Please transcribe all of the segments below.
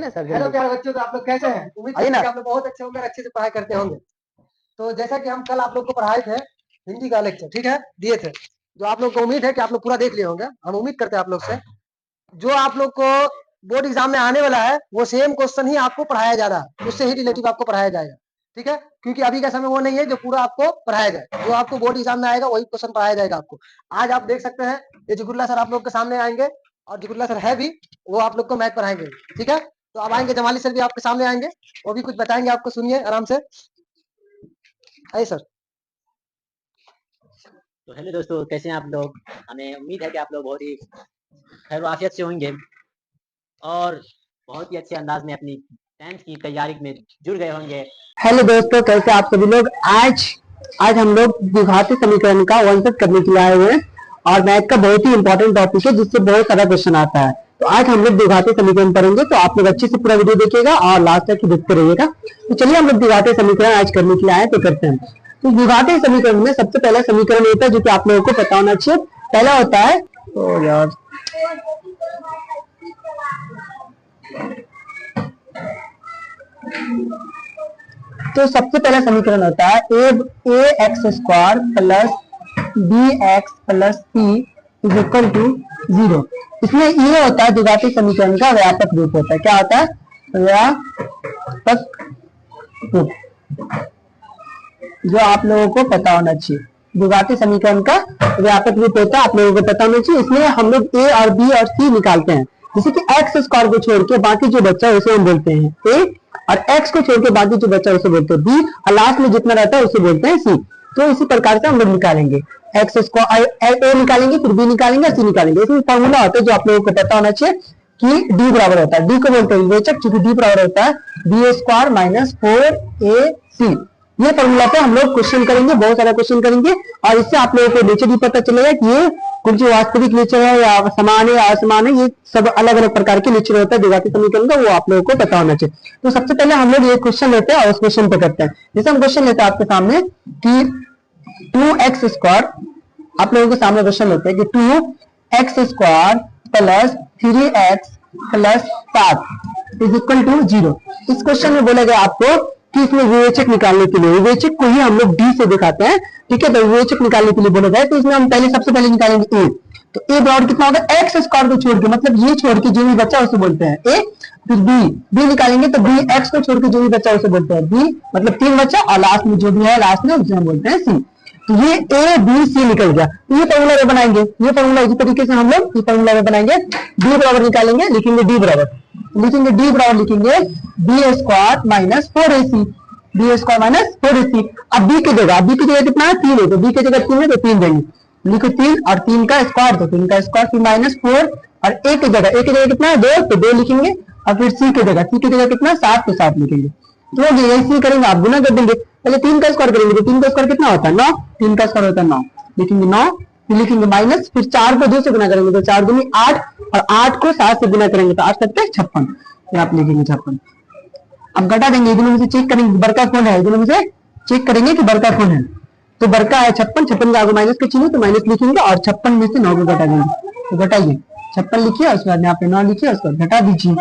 ना sir hello प्यारे बच्चों, तो आप लोग कैसे हैं? उम्मीद करते हैं कि आप लोग बहुत अच्छे होंगे, अच्छे से पढ़ाई करते होंगे। तो जैसा कि हम कल आप लोग को पढ़ाए थे हिंदी का लेक्चर, ठीक है, दिए थे, जो आप लोग को उम्मीद है कि आप लोग पूरा देख लिए होंगे। हम उम्मीद करते हैं आप लोग से जो आप लोग को बोर्ड एग्जाम में आने वाला है वो सेम क्वेश्चन ही आपको पढ़ाया जा रहा है, उससे ही रिलेटिव आपको पढ़ाया जाएगा, ठीक है। क्योंकि अभी का समय वो नहीं है जो पूरा आपको पढ़ाया जाए, जो आपको बोर्ड एग्जाम में आएगा वही क्वेश्चन पढ़ाया जाएगा आपको। आज आप देख सकते हैं ये जिकुल्ला सर आप लोग के सामने आएंगे, और जिकुल्ला सर है भी, वो आप लोग को मैथ पढ़ाएंगे, ठीक है। तो अब आएंगे जमाली सर भी आपके सामने आएंगे, वो भी कुछ बताएंगे आपको, सुनिए आराम से। आइए सर। तो हेलो दोस्तों, कैसे हैं आप लोग? हमें उम्मीद है कि आप लोग बहुत ही खैर आफियत से होंगे और बहुत ही अच्छे अंदाज में अपनी 10th की तैयारी में जुड़ गए होंगे। हेलो दोस्तों, कैसे आप सभी लोग? आज हम लोग द्विघाती समीकरण का वंशज करने के लिए आए हुए हैं और मैथ का बहुत ही इंपॉर्टेंट टॉपिक है जिससे बहुत सारा क्वेश्चन आता है। तो आज हम लोग द्विघाती समीकरण पढ़ेंगे, तो आप लोग अच्छे से पूरा वीडियो देखिएगा और लास्ट तक देखते रहिएगा। तो चलिए हम लोग द्विघाती समीकरण आज करने के लिए आए, तो करते हैं। तो द्विघाती समीकरण में सबसे पहला समीकरण होता है जो कि आप लोगों को पता होना चाहिए। पहला होता है तो सबसे पहला समीकरण होता है a x square plus b x plus c is equal to 0। इसमें ये होता है द्विघाती समीकरण का व्यापक रूप होता है। क्या होता है? व्यापक रूप, जो आप लोगों को पता होना चाहिए। द्विघाती समीकरण का व्यापक रूप होता है, आप लोगों को पता होना चाहिए। इसमें हम लोग ए और बी और सी निकालते हैं। जैसे कि एक्स स्क्वायर को छोड़ के बाकी जो बच्चा है उसे हम बोलते हैं ए, और एक्स को छोड़ के बाकी जो बच्चा है उसे बोलते हैं बी, और लास्ट में जितना रहता है उसे बोलते हैं सी। तो इसी प्रकार से हम लोग निकालेंगे एक्स स्क्वायर, ए निकालेंगे, फिर बी निकालेंगे, सी निकालेंगे। इसमें फॉर्मूला होता है जो आप लोगों को पता होना चाहिए कि डी बराबर होता है, डी को बोलते हैं विवेचक, क्योंकि डी बराबर होता है बी स्क्वायर माइनस 4ac। ये फॉर्मूला पे हम लोग क्वेश्चन करेंगे, बहुत सारा क्वेश्चन करेंगे, और इससे आप लोगों को नेचर भी पता चलेगा कि ये कुछ वास्तविक नेचर है या समान है या असमान है। ये सब अलग अलग प्रकार के नेचर होता है द्विघाती समीकरण का, वो आप लोगों को पता होना चाहिए। तो सबसे पहले हम लोग ये क्वेश्चन लेते हैं और उस क्वेश्चन पे करते हैं। जैसे हम क्वेश्चन लेते हैं आपके सामने कि 2x स्क्वायर, आप लोगों के सामने क्वेश्चन लेते हैं कि 2x square plus 3x plus 7 is equal to 0। इस क्वेश्चन में बोला गया आपको कि इसमें विवेचक निकालने के लिए, विवेचक को ही हम लोग डी से दिखाते हैं, ठीक है। तो विवेचक निकालने के लिए बोला गया, तो इसमें हम सबसे पहले निकालेंगे ए। तो ए बराबर कितना होगा? एक्स स्क्वायर को छोड़ के, मतलब ये छोड़ के जो भी बच्चा उसे बोलते हैं ए। फिर बी निकालेंगे, तो बी एक्स को छोड़ के जो भी बच्चा उसे बोलते हैं बी, मतलब 3 बच्चा, और लास्ट में जो भी है लास्ट में उसे हम बोलते हैं सी। तो ये ए बी सी निकल गया। तो ये फॉर्मूला बनाएंगे, ये फॉर्मूला इसी तरीके से हम लोग ये फॉर्मूला बनाएंगे। डी बराबर निकालेंगे, लिखेंगे डी बराबर लिखेंगे B square minus 4ac, B square minus 4ac। अब बी की जगह कितना है? 3 है, तो बी की जगह 3 है तो 3 देंगे, लिखो 3, और 3 का स्क्वायर तो 3 का स्क्वायर, फिर माइनस 4, और ए की जगह कितना है? 2, तो 2 लिखेंगे, और फिर सी की जगह कितना? 7, तो 7 लिखेंगे। तो यही करेंगे, आप गुना कर देंगे। पहले 3 का स्क्वायर करेंगे, तो 3 का स्क्वायर कितना होता है? 9, 3 का स्क्वायर होता है 9, लिखेंगे 9, फिर लिखेंगे माइनस, फिर 4 को 2 से गुना करेंगे तो 4 दूनी 8, और 8 को 7 से गुना करेंगे तो 8 सकते 56, फिर आप लिखेंगे 56। अब घटा देंगे, दोनों में से चेक करेंगे बड़का कौन है, दोनों में से चेक करेंगे कि बड़का कौन है। तो बड़का है 56, 56 का आगे माइनस के चिन्ह, तो माइनस लिखेंगे, और 56 में से 9 को घटा देंगे, तो घटाइए 56 लिखिए, उसके बाद यहाँ पे 9 लिखिए, उसके बाद घटा दीजिए,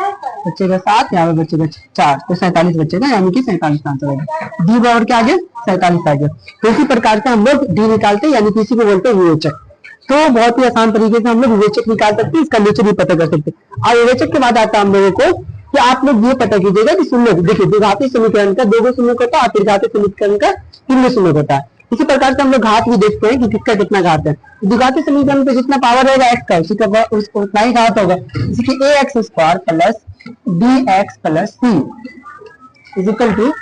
बचेगा 7, यहाँ पे बचेगा 4, तो 47 बचेगा, यानी कि 47 का आंसर होगा। डी बराबर के आगे 47 आ गया। तो इसी प्रकार से हम लोग डी निकालते हैं, यानी कि इसी को बोलते हैं विवेचक। तो बहुत ही आसान तरीके से हम लोग विवेचक निकाल सकते हैं, इसका नेचर भी पता कर सकते हैं। और विवेचक के बाद आता है हम लोगों को कि आप लोग ये पता कीजिएगा कि शून्य, देखिए द्विघाती समीकरण का 2 शून्य होता है और त्रिघाती समीकरण का 3 शून्य होता है। इसी प्रकार से हम लोग घात भी देखते हैं कि किसका कितना घात है। द्विघाती समीकरण पे जितना पावर रहेगा एक्स का, उसी का उतना ही घात होगा। जैसे कि a x square plus b x plus c is equal to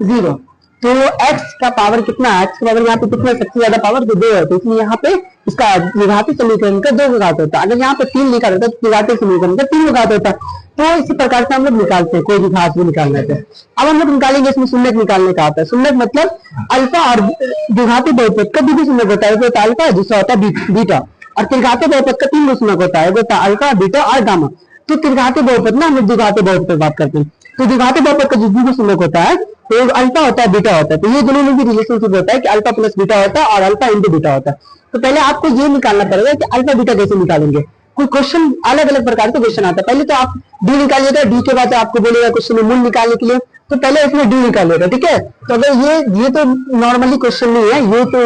0। तो x का पावर कितना है? x का पावर यहाँ पे कितना, सबसे ज्यादा पावर तो 2 है, तो इसलिए यहाँ पे इसका द्विघाती समीकरण का 2 घात होता है। अगर यहाँ पे 3 लिखा रहता है तो द्विघाती समीकरण का 3 घात होता है। तो इसी प्रकार से हम लोग निकालते हैं, कोई भी घात भी निकालना है। अब हम लोग निकालेंगे, इसमें शून्य निकालने का आता है। शून्य मतलब अल्फा और द्विघाती बहुपद का 2 शून्य होता है, एक होता है अल्फा, दूसरा होता है बीटा, और त्रिघाती बहुपद का 3 शून्य होता है, एक होता है अल्फा, बीटा और गामा। तो त्रिघाती बहुपद ना हम लोग द्विघाती बहुपद पर बात करते हैं। तो द्विघाती बहुपद का जो 2 शून्य होता है, तो अल्फा होता है, बीटा होता है, तो ये दोनों में भी रिलेशनशिप होता है कि अल्फा प्लस बीटा होता है और अल्फा इंटू बीटा होता है। तो पहले आपको ये निकालना पड़ेगा कि अल्फा बीटा कैसे निकालेंगे। कोई क्वेश्चन अलग अलग प्रकार के क्वेश्चन आता है। पहले तो आप डी निकालिएगा, डी के बाद आपको बोलेगा क्वेश्चन में मूल निकालने के लिए, तो पहले इसमें डी निकालिएगा, ठीक है। तो अगर ये तो नॉर्मली क्वेश्चन नहीं है, ये तो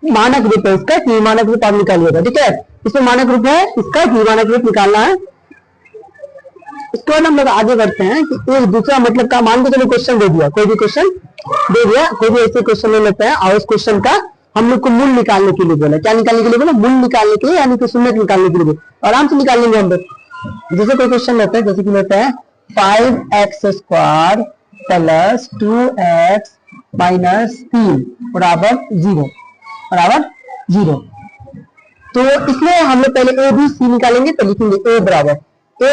मानक रूप है इसका, कि मानक रूप आप निकालिएगा, ठीक है। इसमें मानक रूप है इसका, कि मानक रूप निकालना है। इसके बाद हम लोग आगे बढ़ते हैं कि एक दूसरा मतलब का, मान के चलो क्वेश्चन दे दिया, कोई भी क्वेश्चन दे दिया, कोई भी ऐसे क्वेश्चन ले लेते हैं और उस क्वेश्चन का हम लोग को मूल निकालने के लिए बोला। क्या निकालने के लिए बोला? मूल निकालने के लिए, यानी कि शून्य निकालने के लिए। आराम से निकाल लेंगे हम लोग। जैसे कोई क्वेश्चन लेते हैं, जैसे कि लेते हैं 5x² प्लस 2x माइनस 3 बराबर 0 तो इसमें हम लोग पहले ए बी सी निकालेंगे। तो लिखेंगे ए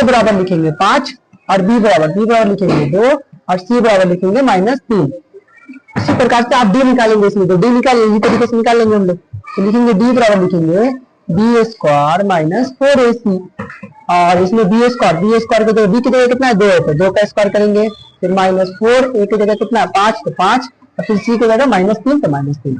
बराबर लिखेंगे 5 और बी बराबर लिखेंगे 2 और सी बराबर लिखेंगे -3। इसी प्रकार से आप डी निकालेंगे, इसमें तो डी निकाल इसी तरीके से निकाल लेंगे हम लोग। तो लिखेंगे डी बराबर लिखेंगे b² माइनस 4ac और इसमें b² की जगह b की जगह कितना है 2 है, तो 2 का स्क्वायर करेंगे, फिर -4 a की जगह कितना है 5 तो 5 और फिर c की जगह -3 तो -3।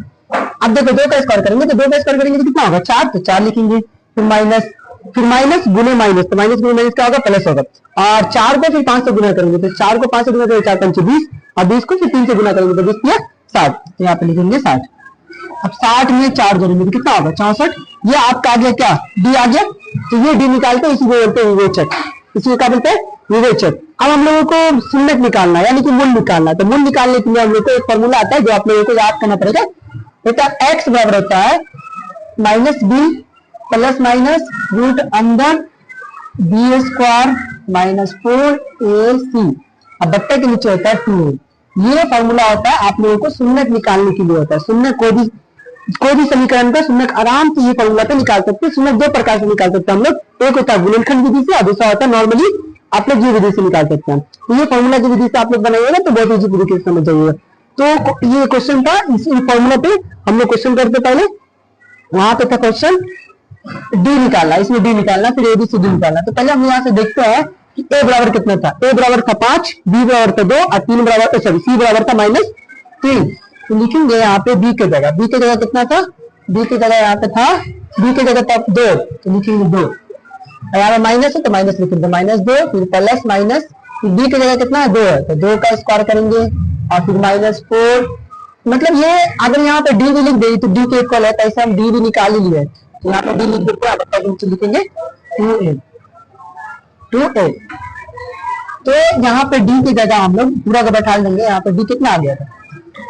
अब देखो 2 का स्क्वायर करेंगे, तो 2 का स्क्वायर करेंगे तो कितना होगा 4, तो 4 लिखेंगे, फिर माइनस गुने माइनस, तो माइनस गुने माइनस क्या होगा प्लस होगा। और 4 को फिर 5 से गुना करेंगे, तो 4 को 5 से गुना करेंगे 4 5 20 और 20 को फिर 3 से गुना करेंगे तो 20 किया 60, तो यहाँ पे लिखेंगे 60। अब 60 में 4 जोड़ेंगे तो कितना होगा 64। ये आपका आ गया क्या डी आ गया। तो ये डी निकालते हैं, इसी को बोलते हैं विवेचक, इसी को क्या बोलते हैं विवेचक। अब हम लोगों को शून्यक निकालना है, यानी कि मूल निकालना है। तो मूल निकालने के लिए हम लोग को एक फॉर्मूला आता है जो आप लोगों को याद करना पड़ेगा। बेटा x बराबर होता है -b प्लस माइनस रूट अंदर b² माइनस 4ac, अब बट्टे के नीचे होता है 2a। ये फॉर्मूला होता है आप लोगों को शून्यक निकालने के लिए होता है। शून्य कोई भी समीकरण का शून्यक आराम से ये फॉर्मूला पे निकाल सकते हैं। शून्यक 2 प्रकार से निकाल सकते हैं हम लोग, एक होता है गुणनखंड विधि से और दूसरा होता है नॉर्मली आप लोग ये विधि से निकाल सकते हैं। तो ये फॉर्मूला की विधि से आप लोग बनाइएगा तो बहुत इजी तरीके से समझ जाइएगा। तो ये क्वेश्चन था, इस फॉर्मूला पे हम लोग क्वेश्चन करते पहले, वहां पे था क्वेश्चन डी निकालना, इसमें डी निकालना, फिर ABCD निकालना। तो पहले हम यहाँ से देखते हैं कि ए बराबर कितना था। ए बराबर था 5, बी बराबर था 2 और सी बराबर था -3। तो लिखेंगे यहाँ पे बी की जगह कितना था, बी की जगह यहाँ पे था, बी की जगह था 2, तो लिखेंगे 2। यहाँ पे माइनस है तो माइनस लिखेंगे -2, फिर प्लस माइनस, फिर बी की जगह कितना है 2 है, तो 2 का स्क्वायर करेंगे और फिर -4। मतलब ये अगर यहाँ पे डी भी लिख दे तो डी के इक्वल है, तो ऐसे हम डी भी निकाल ही लिया है। तो यहाँ पे डी लिख देते हैं, लिखेंगे 2a। तो यहाँ पे डी की जगह हम लोग पूरा का बैठा देंगे। यहाँ पे डी कितना आ गया था,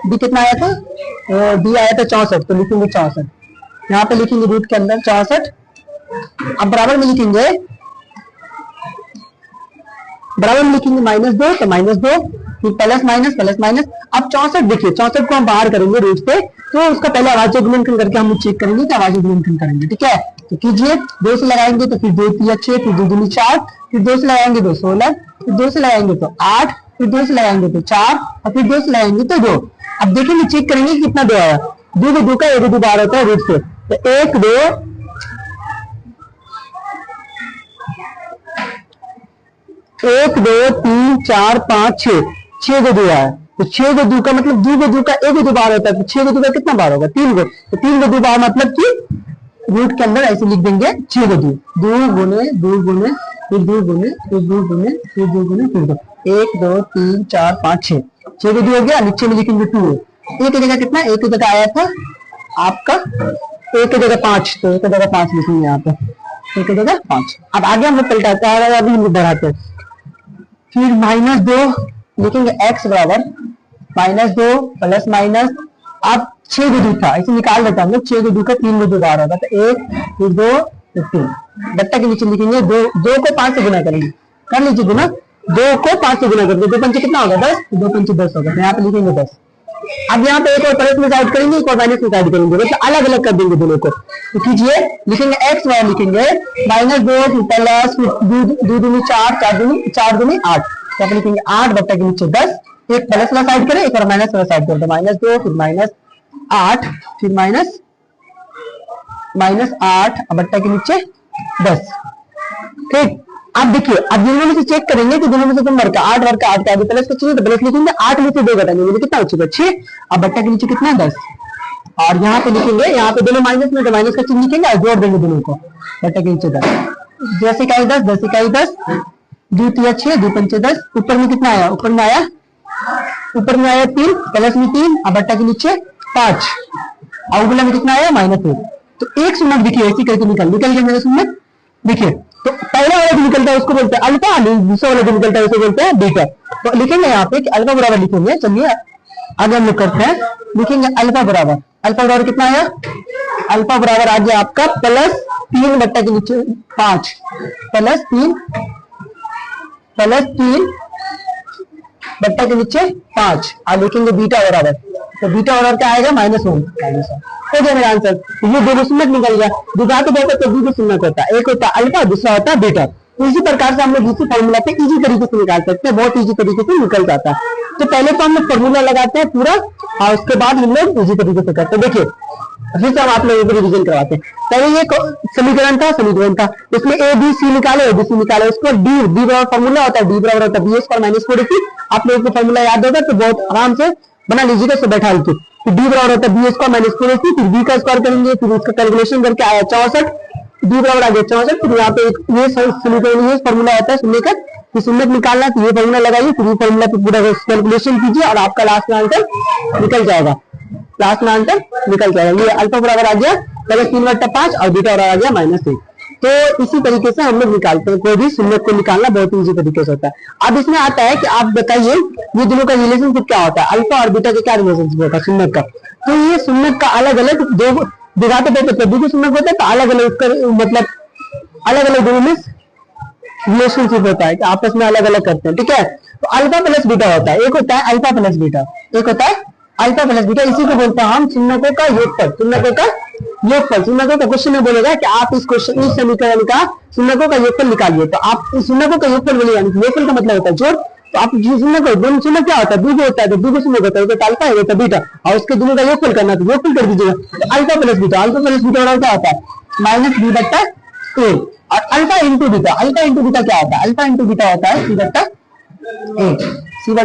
डी कितना आया था, डी आया था 64, तो लिखेंगे 64। यहाँ पे लिखेंगे रूट के अंदर 64। अब बराबर में लिखेंगे -2, तो -2 फिर प्लस माइनस। अब 64 देखिए, 64 को हम बाहर करेंगे रूट से, तो उसका पहले अभाज्य गुणनखंड करके हम चेक करेंगे कि अभाज्य गुणनखंड करेंगे, ठीक है। तो कीजिए, 2 से लगाएंगे तो फिर 2 3 6, फिर 2 दूनी 4, फिर 2 से लगाएंगे तो 16, फिर 2 से लगाएंगे तो 8, फिर 2 से लगाएंगे तो 4 और फिर 2 से लगाएंगे तो 2। अब देखेंगे चेक करेंगे कितना 2 आया। 2 को 2 का 1 2 बार होता है रूट से, तो 1 2 3 4 5 6 को 2 आया। तो 6 को 2 का मतलब 2 को 2 का 1 2 बार होता है, तो 6 को 2 का कितना बार होगा 3 को, तो 3 को 2 बार मतलब कि रूट के अंदर ऐसे लिख देंगे 6 को 2, 2 गुने फिर 2 गुने फिर 2 गुने फिर 2 गुने फिर 2, 1 2 3 4 5 6 को 2 हो गया। नीचे में लिखेंगे 2। एक की जगह कितना, एक की जगह आया था आपका, एक की जगह 5, तो एक की जगह 5 लिखेंगे यहाँ पे, एक की जगह 5। अब आगे हम लोग पलटाते हैं, अभी हम लोग बढ़ाते हैं। फिर -2 लिखेंगे, x बराबर -2 प्लस माइनस, अब 6 को 2 था, इसे निकाल देता हम लोग, 6 को 2 का 3 को 2 बार होगा, तो 1 फिर 2 फिर 3। बट्टा के नीचे लिखेंगे 2 को 5 से गुना करेंगे, कर लीजिए गुना, 2 को 5 से गुना करेंगे, 2 पंचे कितना होगा 10, 2 पंचे 10 होगा, तो यहाँ पे लिखेंगे 10। अब यहाँ पे एक और प्लस में साइड करेंगे, एक और माइनस में साइड करेंगे, तो अलग अलग कर देंगे दोनों को। तो कीजिए, लिखेंगे x बराबर लिखेंगे -2 फिर प्लस, फिर 2 दूनी 4 दूनी 8, तो आप लिखेंगे 8 बट्टा के नीचे 10, एक प्लस वाला साइड करें, एक और माइनस वाला साइड करें, तो -2 फिर -8 फिर -8 बट्टा के नीचे 10। ठीक, अब देखिए, अब दोनों में से चेक करेंगे कि दोनों में से कौन वर्ग का, 8 वर्ग का 8 का आगे प्लस का चाहिए, तो प्लस लिखेंगे, 8 में से 2 घटाएंगे मुझे कितना बचेगा 6, अब बट्टा के नीचे कितना 10। और यहाँ पे लिखेंगे, यहाँ पे दोनों माइनस में, तो माइनस का चिन्ह लिखेंगे और जोड़ देंगे दोनों को, बट्टा के नीचे 10। 10 इकाई 10, 10 इकाई 10, 2 तिया 6, 2 पंचे 10, ऊपर में कितना आया, ऊपर में आया 3, प्लस में 3, अब बट्टा के नीचे 5, और अगला में कितना आया -1। तो एक सुन्नत देखिए ऐसी करके निकल गया मेरा सुन्नत। देखिए तो पहला वाला जो निकलता है उसको बोलते हैं अल्फा, दूसरा वाला जो निकलता है उसको बोलते हैं बीटा। तो लिखेंगे यहाँ पे कि अल्फा बराबर लिखेंगे। चलिए आगे हम लोग करते हैं, लिखेंगे अल्फा बराबर कितना आया, अल्फा बराबर आ गया आपका +3 बट्टा के नीचे 5, +3 बट्टा के नीचे 5, और लिखेंगे बीटा बराबर, तो बीटा बराबर क्या आएगा -1। हो गया मेरा आंसर। ये दो सुन्नत निकल गया। विभाग तो दो सुन्नत होता है, एक होता है अल्फा, दूसरा होता है बीटा। तो इसी प्रकार से हम लोग दूसरी फॉर्मूला पे इजी तरीके से निकाल सकते हैं, बहुत इजी तरीके से निकल जाता है। तो पहले तो हम लोग फॉर्मूला लगाते हैं पूरा, और उसके बाद हम लोग इजी तरीके से करते हैं। देखिए फिर से हम आप लोगों को रिविजन करवाते हैं। पहले ये समीकरण था, इसमें ABC निकाले, उसको डी बराबर फॉर्मूला होता है, डी बराबर होता है B² - 4AC। आप लोगों को फॉर्मूला याद होगा तो बहुत आराम से बना लीजिएगा, सब बैठा लीजिए। तो डी बराबर होता है B² - 4AC, फिर B का स्क्वायर करेंगे, फिर उसका कैलकुलेशन करके आया 64, डी बराबर आ गया 64। फिर यहाँ पे ये समीकरण, ये फॉर्मूला होता है शून्य का, कि सुन्नत निकालना, तो ये फॉर्मूला लगाइए, फिर ये फॉर्मूला पे पूरा कैलकुलेशन कीजिए और आपका लास्ट में आंसर निकल जाएगा। ये अल्फा बराबर आ गया +3 बट्टा 5 और बीटा बराबर आ गया -1। तो इसी तरीके से हम लोग निकालते हैं, कोई भी सुन्नत को निकालना बहुत इजी तरीके से होता है। अब इसमें आता है कि आप बताइए ये दोनों का रिलेशनशिप क्या होता है, अल्फा और बीटा का क्या रिलेशनशिप होता है सुन्नत का। तो ये सुन्नत का अलग अलग दो दिखाते थे, दो सुन्नत होता है, तो अलग अलग मतलब अलग अलग दोनों में रिलेशनशिप होता है कि आपस में अलग अलग करते हैं, ठीक है। तो अल्फा प्लस बीटा होता है, एक होता है अल्फा प्लस बीटा, एक होता है अल्फा प्लस बीटा। इसी को बोलते हैं हम सुन्नतों का योगफल। सुन्नतों का क्वेश्चन में बोलेगा कि आप इस समीकरण का सुन्नतों का योगफल निकालिए, तो आप इस सुन्नतों का योगफल बोलेगा, योगफल का मतलब होता है जोड़। तो आप दोनों सुन्नत क्या होता है, दो होता है, तो दो सुन्नत होता है, अल्फा है तो बीटा, और उसके दोनों का योगफल करना, तो योगफल कर दीजिएगा। तो अल्फा प्लस बीटा क्या होता है -b/a, और अल्फा इंटू बीटा क्या होता है, अल्फा इंटू बीटा होता है c/a।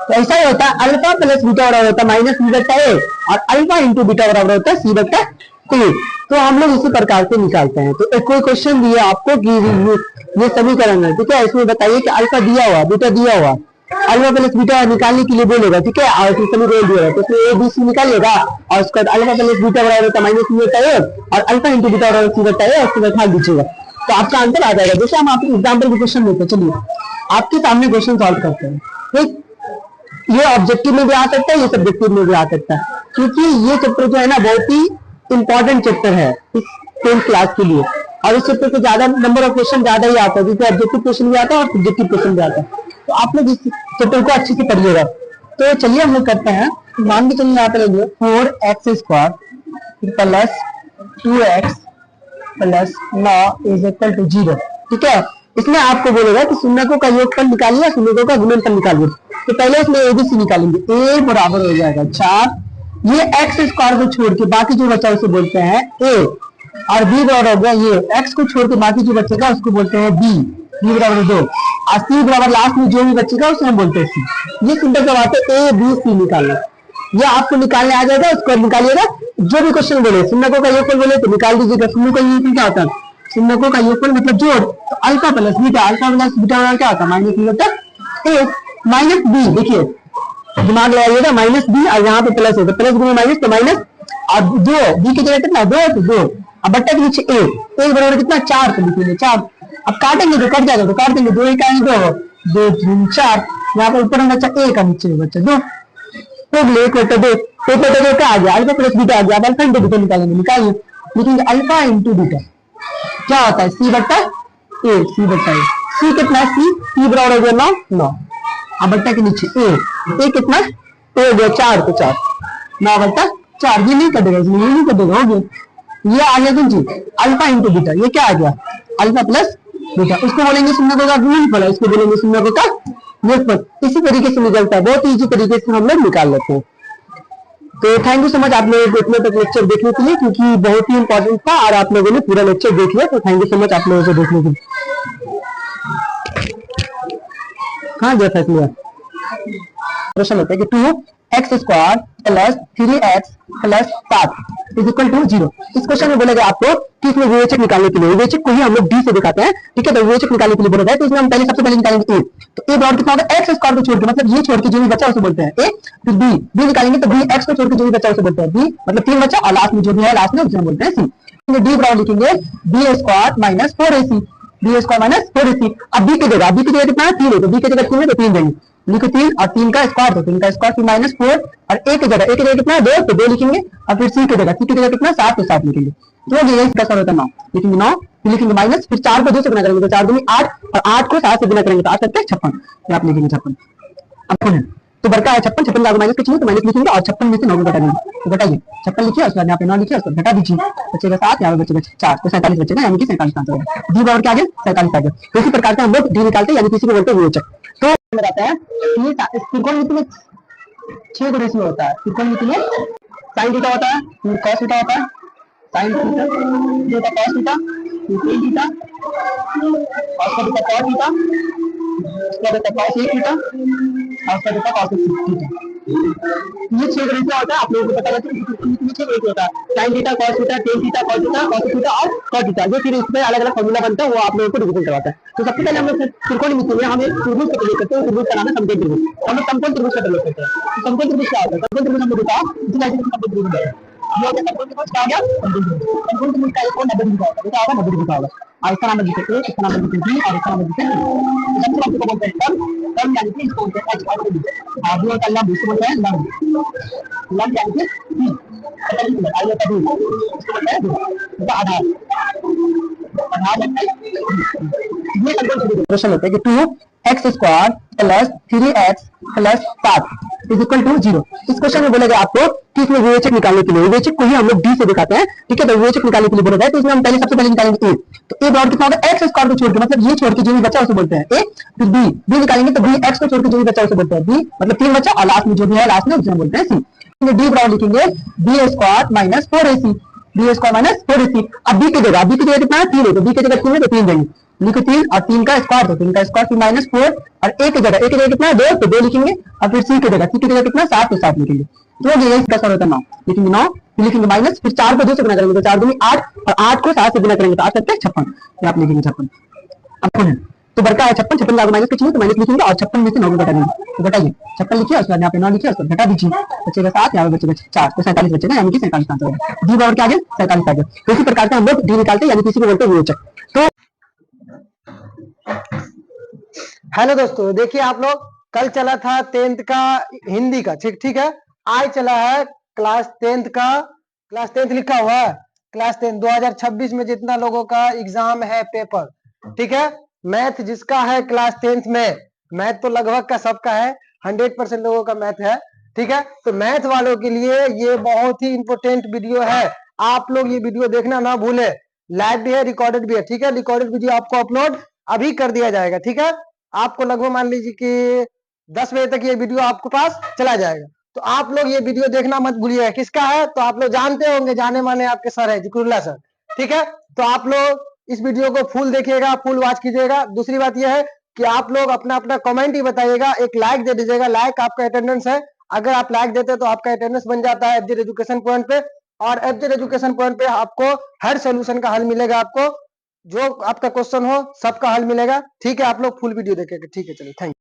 तो ऐसा ही होता है, अल्फा प्लस बीटा बराबर होता है -b/a, और अल्फा इंटू बीटा बराबर होता है c/a। तो हम लोग इसी प्रकार से निकालते हैं। तो एक कोई क्वेश्चन दिया आपको कि ये समीकरण है, ठीक है, इसमें बताइए कि अल्फा दिया हुआ, बीटा दिया हुआ, अल्फा प्लस बीटा निकालने के लिए बोलेगा, ठीक है, और समीकरण दिया है, तो इसमें ABC निकालिएगा, और उसका अल्फा प्लस बीटा बराबर होता है -b/a, और अल्फा इंटू बीटा बराबर c/a, उसको बैठा दीजिएगा, तो आपका आंसर आ जाएगा। जैसे हम आपको एग्जाम्पल के क्वेश्चन देते हैं, चलिए आपके सामने क्वेश्चन सॉल्व करते हैं, ठीक। ये ऑब्जेक्टिव में भी आ सकता है, ये सब्जेक्टिव में भी आ सकता है, क्योंकि ये चैप्टर जो है ना बहुत ही इंपॉर्टेंट चैप्टर है इस 10th क्लास के लिए, और इस चैप्टर से ज्यादा नंबर ऑफ क्वेश्चन ज्यादा ही आता है, जैसे ऑब्जेक्टिव क्वेश्चन भी आता है और सब्जेक्टिव क्वेश्चन भी आता है। तो आप लोग इस चैप्टर को अच्छे से पढ़िएगा। तो चलिए हम लोग करते हैं, मान के चलिए यहाँ पे लगे 4x² प्लस 2x प्लस 9 = 0, ठीक है। इसमें आपको बोलेगा कि सुन्नतों का योगफल निकालिए, सुन्नतों का गुणनफल निकालिए। तो पहले इसमें ABC निकालेंगे, A बराबर हो जाएगा 4, ये x² को छोड़ के बाकी जो बचा उसे बोलते हैं A, और B बराबर हो गया, ये x को छोड़ के बाकी जो बचेगा उसको बोलते हैं B बराबर 2, और C बराबर लास्ट में जो भी बचेगा उसे हम बोलते हैं C। ये सिंपल सा बात है, A B C निकालना, ये आपको निकालने आ जाएगा, उसको निकालिएगा। जो भी क्वेश्चन बोले सुन्नतों का योगफल बोले तो निकाल दीजिएगा। सुन्नतों का योगफल क्या होता है, सुन्नतों का योगफल मतलब जोड़, तो अल्फा प्लस बीटा क्या होता है -b। देखिए दिमाग लगाइएगा, -b, और यहाँ पे प्लस है, तो प्लस गुना माइनस तो माइनस, और 2 b की जगह कितना 2 है, तो 2, अब बट्टा के नीचे a बराबर कितना 4, तो लिखेंगे 4। अब काटेंगे तो कट जाएगा, तो काट देंगे, 2 1 2 2 3 4, यहाँ पे ऊपर बच्चा a का नीचे बच्चा 2, तो 1 बटा 2, तो क्या आ गया, अल्फा प्लस बीटा आ गया। अब अल्फा इंटू बीटा निकालिए, लिखेंगे अल्फा इंटू बीटा क्या होता है c/a, c कितना c बराबर हो गया 9, अब बट्टा के नीचे a कितना हो गया 4, तो 4 9/4, ये नहीं कटेगा, इसमें ये नहीं कटेगा, हो गया। ये आ गया कौन चीज, अल्फा इंटू बीटा, ये क्या आ गया अल्फा प्लस बीटा, उसको बोलेंगे सुन्नतों का गुणनफल, इसको बोलेंगे सुन्नतों का योगफल। इसी तरीके से निकलता है, बहुत इजी तरीके से हम लोग निकाल लेते हैं। तो थैंक यू सो मच आप लोगों को इतने तक लेक्चर देखने के लिए, क्योंकि बहुत ही इंपॉर्टेंट था और आप लोगों ने पूरा लेक्चर देख लिया, तो थैंक यू सो मच आप लोगों को देखने के लिए। हाँ जय फैसला। प्रश्न होता है कि 2x² plus 3x plus 7 is equal to 0। इस क्वेश्चन में बोलेगा आपको कि इसमें विवेचक निकालने के लिए, विवेचक को ही हम लोग डी से दिखाते हैं, ठीक है। तो विवेचक निकालने के लिए बोला जाए तो इसमें हम पहले सबसे पहले निकालेंगे ए। तो ए बराबर कितना होगा, एक्स स्क्वायर को छोड़ के, मतलब ये छोड़ के जो भी बचा उसे बोलते हैं ए। फिर बी निकालेंगे तो बी एक्स को छोड़ के जो भी बचा उसे बोलते हैं बी, मतलब 3 बचा और लास्ट में जो भी है लास्ट में उसे हम बोलते हैं सी। डी बराबर लिखेंगे B square minus 4ac, B square minus 4ac। अब बी की जगह कितना है 3 है, तो बी की जगह 3 है तो 3 देंगे, लिखो 3 और 3 का स्क्वायर, तो 3 का स्क्वायर फिर माइनस 4 और ए की जगह कितना है 2, तो 2 लिखेंगे और फिर सी की जगह कितना 7, तो 7 लिखेंगे। तो ये इसका सॉल्व होता है 9, लिखेंगे 9, फिर लिखेंगे माइनस, फिर 4 को 2 से गुना करेंगे तो 4 दूनी 8 और 8 को 7 से गुना करेंगे तो 8 7 56, ये आप लिखेंगे 56। अब है तो बड़का है 56, 56 माइनस के चाहिए तो माइनस लिखेंगे और 56 में से 9 को घटा देंगे, तो घटाइए 56 लिखिए, उसके बाद यहाँ पे 9 लिखिए, उसको घटा दीजिए, बचेगा 7, यहाँ पे बचेगा 4, तो 47 बचेगा, यानी कि 47 आंसर होगा। डी बराबर क्या आ गया 47 आ गया। तो इसी प्रकार से हम लोग डी निकालते हैं, यानी किसी को बोलते हैं विवेचक। तो बताता है त्रिकोणमिति में 6 गुण इसमें होता है, त्रिकोणमिति में sin थीटा होता है, फिर cos थीटा होता है, sin थीटा, ये होता है cos थीटा, फिर sin थीटा, और उसका होता है cos थीटा, उसका होता है cos 1 थीटा, और उसका होता है cos 6 थीटा। ये 6 गुण इसमें होता है, आप लोगों को पता है कि 6 गुण होता है, sin theta, cos theta, tan theta, cos theta, cos theta और cos थीटा, जो फिर इसमें अलग-अलग फार्मूला बनता है, वो आप लोगों को रिवीजन करवाता है। तो सबसे पहले हम लोग त्रिकोणमिति में हम एक त्रिभुज का प्रयोग करते हैं, त्रिभुज का नाम है समकोण त्रिभुज, हम लोग समकोण त्रिभुज का प्रयोग करते हैं। समकोण त्रिभुज क्या होता है, समकोण त्रिभुज हमने देखा इसी लाइन से समकोण त्रिभुज है, ये होता है समकोण त्रिभुज क्या हो गया, समकोण त्रिभुज का एक कोण 90 डिग्री का होगा, क्या होगा 90 डिग्री का होगा, और इसका नाम लिखते हैं, इसका नाम लिखते हैं और इसका नाम लिखते हैं, सबसे हम बोलते हैं टर्म यानी कि इसको बोलते हैं h और d, और दूसरा का लंब इसको बोलते हैं लंब यानी कि d, पता नहीं चला आइए तभी इसको बोलते हैं आधार प्रश्न होता है कि 2x² plus 3x plus 7 is equal to 0। इस क्वेश्चन में बोलेगा आपको कि इसमें विवेचक निकालने के लिए, विवेचक को ही हम लोग डी से दिखाते हैं, ठीक है। तो विवेचक निकालने के लिए बोला जाए तो इसमें हम पहले सबसे पहले निकालेंगे ए। तो ए बराबर कितना होगा, एक्स स्क्वायर को छोड़ के, मतलब ये छोड़ के जो भी बचा उसे बोलते हैं ए। फिर बी निकालेंगे तो बी एक्स को छोड़ के जो भी बचा उसे बोलते हैं बी, मतलब 3 बचा और लास्ट में जो भी है लास्ट में उसे हम बोलते हैं सी। डी बराबर लिखेंगे B square minus 4ac, B square minus 4ac। अब बी की जगह कितना है 3 है, तो बी की जगह 3 है तो 3 देंगे, लिखो 3 और 3 का स्क्वायर, तो 3 का स्क्वायर फिर माइनस 4 और ए की जगह कितना है 2, तो 2 लिखेंगे और फिर सी की जगह कितना 7, तो 7 लिखेंगे। तो ये इसका सॉल्व होता है 9, लिखेंगे 9, फिर लिखेंगे माइनस, फिर 4 को 2 से गुना करेंगे तो 4 दूनी 8 और 8 को 7 से गुना करेंगे तो 8 7 56, ये आप लिखेंगे 56। अब है तो बड़का है 56, 56 लागू माइनस के चाहिए तो माइनस लिखेंगे और 56 में से 9 को घटा देंगे, तो घटाइए 56 लिखिए, उसके बाद यहाँ पे 9 लिखिए, उसको घटा दीजिए, बचेगा 7, यहाँ पे बचेगा 4, तो 47 बचेगा, यानी कि 47 आंसर होगा। डी बराबर क्या आ गया 47 आ गया। तो इसी प्रकार से हम लोग डी निकालते हैं, यानी किसी को बोलते हैं विवेचक। तो हेलो दोस्तों, देखिए आप लोग कल चला था 10th का हिंदी का, ठीक है। आज चला है क्लास 10th लिखा हुआ है, क्लास 10 2026 में जितना लोगों का एग्जाम है पेपर, ठीक है। मैथ जिसका है क्लास 10th में, मैथ तो लगभग का सबका है, 100% लोगों का मैथ है, ठीक है। तो मैथ वालों के लिए ये बहुत ही इंपॉर्टेंट वीडियो है, आप लोग ये वीडियो देखना ना भूले। लाइव भी है, रिकॉर्डेड भी है, ठीक है। रिकॉर्डेड वीडियो आपको अपलोड अभी कर दिया जाएगा, ठीक है। आपको लगभग मान लीजिए कि 10 बजे तक ये वीडियो आपके पास चला जाएगा, तो आप लोग ये वीडियो देखना मत भूलिए। किसका है तो आप लोग जानते होंगे, जाने माने आपके सर है जिक्रुल्लाह सर, ठीक है। तो आप लोग इस वीडियो को फुल देखिएगा, फुल वॉच कीजिएगा। दूसरी बात यह है कि आप लोग अपना अपना कमेंट ही बताइएगा, एक लाइक दे दीजिएगा, लाइक आपका अटेंडेंस है। अगर आप लाइक देते हैं तो आपका अटेंडेंस बन जाता है एफजेड एजुकेशन पॉइंट पे, और एफजेड एजुकेशन पॉइंट पे आपको हर सोल्यूशन का हल मिलेगा, आपको जो आपका क्वेश्चन हो सबका हल मिलेगा, ठीक है। आप लोग फुल वीडियो देखेंगे, ठीक है। चलिए, थैंक यू।